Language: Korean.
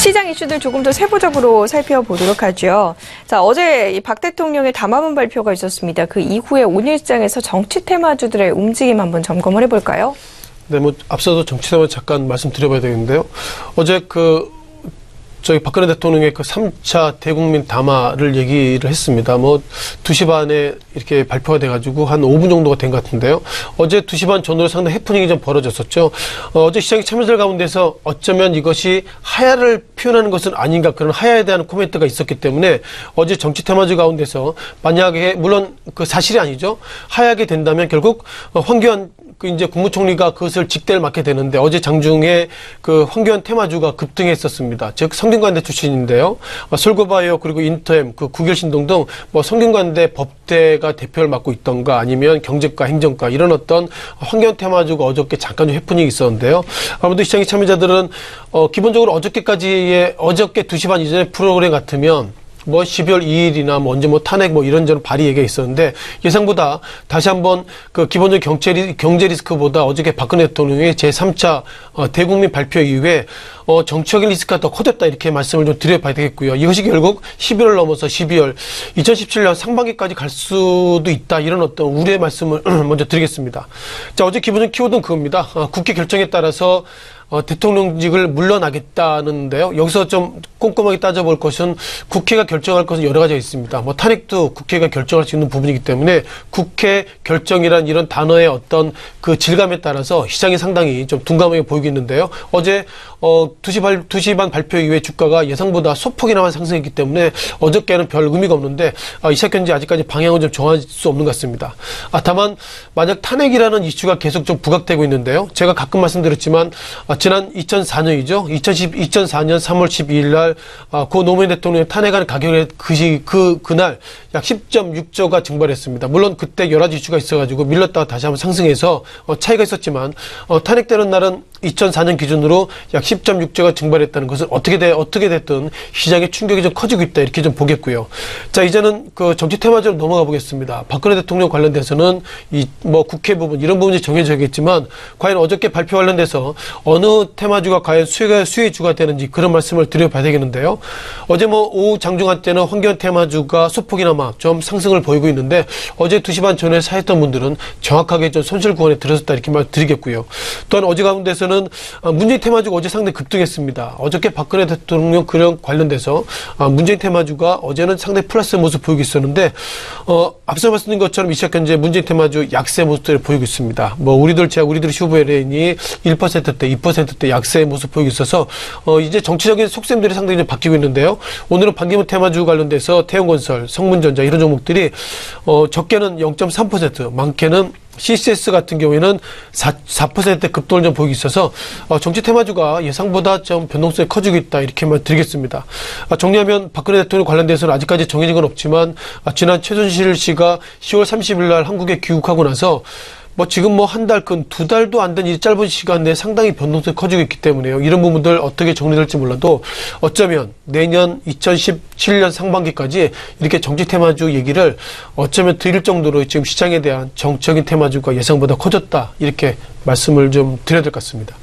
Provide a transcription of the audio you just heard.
시장 이슈들 조금 더 세부적으로 살펴보도록 하죠. 자, 어제 이 박 대통령의 담화문 발표가 있었습니다. 그 이후에 오늘 시장에서 정치 테마주들의 움직임 한번 점검을 해볼까요? 네, 앞서도 정치 테마 잠깐 말씀드려봐야 되겠는데요. 어제 저희 박근혜 대통령의 그 3차 대국민 담화를 얘기를 했습니다. 2시 반에 이렇게 발표가 돼가지고 한 5분 정도가 된 것 같은데요. 어제 2시 반 전후로 상당히 해프닝이 좀 벌어졌었죠. 어제 시장의 참여자들 가운데서 어쩌면 이것이 하야를 표현하는 것은 아닌가, 그런 하야에 대한 코멘트가 있었기 때문에 어제 정치 테마주 가운데서 만약에, 물론 그 사실이 아니죠. 하야하게 된다면 결국 황교안 이제 국무총리가 그것을 직대를 맡게 되는데, 어제 장중에 그 황교안 테마주가 급등했었습니다. 즉 성균관대 출신인데요. 솔고바이오 그리고 인터엠, 그 국열신동 등 성균관대 법대가 대표를 맡고 있던가 아니면 경제과, 행정과 이런 어떤 황교안 테마주가 어저께 잠깐 좀 해프닝이 있었는데요. 아무래도 시장의 참여자들은 기본적으로 어저께 2시 반 이전의 프로그램 같으면 12월 2일이나 언제 탄핵 이런저런 발의 얘기가 있었는데, 예상보다 다시 한번 그 기본적인 경제 리스크보다 어저께 박근혜 대통령의 제3차 대국민 발표 이후에 정치적인 리스크가 더 커졌다, 이렇게 말씀을 좀 드려봐야 되겠고요. 이것이 결국 11월 넘어서 12월 2017년 상반기까지 갈 수도 있다, 이런 어떤 우려의 말씀을 먼저 드리겠습니다. 자, 어제 기본적인 키워드는 그겁니다. 국회 결정에 따라서 대통령직을 물러나겠다는데요. 여기서 좀 꼼꼼하게 따져볼 것은, 국회가 결정할 것은 여러 가지가 있습니다. 탄핵도 국회가 결정할 수 있는 부분이기 때문에 국회 결정이란 이런 단어의 어떤 그 질감에 따라서 시장이 상당히 좀 둔감하게 보이고 있는데요. 어제 2시 반 발표 이후에 주가가 예상보다 소폭이나마 상승했기 때문에 어저께는 별 의미가 없는데, 이 시각 현재 아직까지 방향은 좀 정할 수 없는 것 같습니다. 다만 만약 탄핵이라는 이슈가 계속 좀 부각되고 있는데요. 제가 가끔 말씀드렸지만 지난 2004년이죠. 2004년 3월 12일 날 고 노무현 대통령이 탄핵안 가결의 그날 약 10.6조가 증발했습니다. 물론 그때 여러 가지 이슈가 있어가지고 밀렸다가 다시 한번 상승해서 차이가 있었지만, 탄핵되는 날은 2004년 기준으로 약 10.6조가 증발했다는 것은 어떻게 됐든 시장의 충격이 좀 커지고 있다, 이렇게 좀 보겠고요. 자, 이제는 그 정치 테마주로 넘어가 보겠습니다. 박근혜 대통령 관련돼서는 국회 부분, 이런 부분이 정해져야겠지만, 과연 어저께 발표 관련돼서 어느 테마주가 과연 수혜주가 되는지 그런 말씀을 드려봐야 되겠는데요. 어제 오후 장중한 때는 황교안 테마주가 소폭이나마 좀 상승을 보이고 있는데, 어제 2시 반 전에 사했던 분들은 정확하게 좀 손실 구간에 들어섰다, 이렇게 말드리겠고요. 또한 어제 가운데서는 문재인 테마주가 어제 상당히 급등했습니다. 어저께 박근혜 대통령 그런 관련돼서 문재인 테마주가 어제는 상당히 플러스의 모습을 보이고 있었는데, 앞서 말씀드린 것처럼 이 시각 현재 문재인 테마주 약세 모습들을 보이고 있습니다. 우리들 슈퍼레인이 1%대, 2%대 약세의 모습 보이고 있어서 이제 정치적인 속셈들이 상당히 좀 바뀌고 있는데요. 오늘은 반기문 테마주 관련돼서 태영건설, 성문전자 이런 종목들이 적게는 0.3%, 많게는 CCS 같은 경우에는 4%대 급등을 좀 보이고 있어서 정치 테마주가 예상보다 좀 변동성이 커지고 있다, 이렇게만 드리겠습니다. 정리하면 박근혜 대통령 관련돼서는 아직까지 정해진 건 없지만, 지난 최순실 씨가 10월 30일 날 한국에 귀국하고 나서 지금 한 달, 2달도 안 된 이 짧은 시간 내에 상당히 변동성이 커지고 있기 때문에요. 이런 부분들 어떻게 정리될지 몰라도 어쩌면 내년 2017년 상반기까지 이렇게 정치 테마주 얘기를 어쩌면 드릴 정도로 지금 시장에 대한 정적인 테마주가 예상보다 커졌다, 이렇게 말씀을 좀 드려야 될 것 같습니다.